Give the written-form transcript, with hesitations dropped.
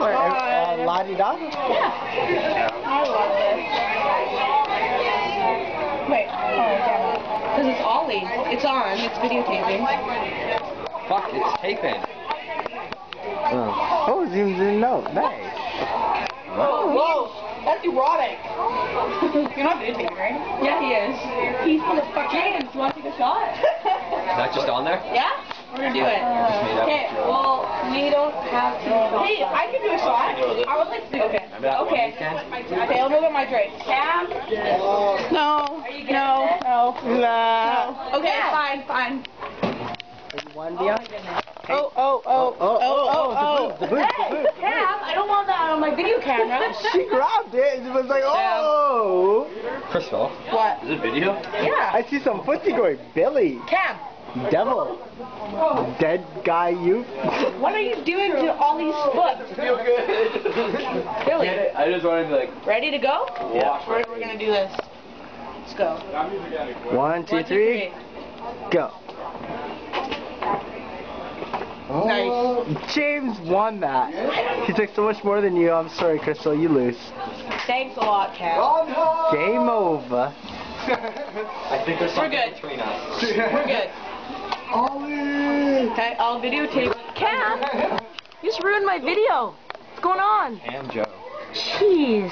Or la-di-da? Yeah. I love this. Wait. Oh, damn it. Because it's Ollie. It's on. It's videotaping. Fuck, it's taping. Oh, zooms in. No, nice. Whoa, whoa. That's erotic. You're not videotaping, right? Yeah, he is. He's motherfucking. James, you want to take a shot? Is that just on there? Yeah? We're gonna do it. Okay, well, we don't have to. Hey, I can do a shot. I would like to do it. Okay. Okay, I'll move on my drink. Cam? No. Are you good? No. Nah. Okay, fine. You want to be on? Oh. The booth. Hey, Cam, I don't want that on my video camera. She grabbed it and was like, oh. Crystal. What? Is it video? Yeah. I see some footsie going. Billy. Cam, Devil. Dead guy you. what are you doing to Ollie's foot? Feel good. Billy, I just wanted to like. ready to go? Yeah. We're gonna do this. Let's go. 1, 2, 3. Go. Nice. James won that. He took so much more than you. I'm sorry, Crystal. You lose. Thanks a lot, Cam. Game over. I think there's something good. between us. We're good. Okay, I'll videotape. Cam, you just ruined my video. What's going on? And Joe. Jeez.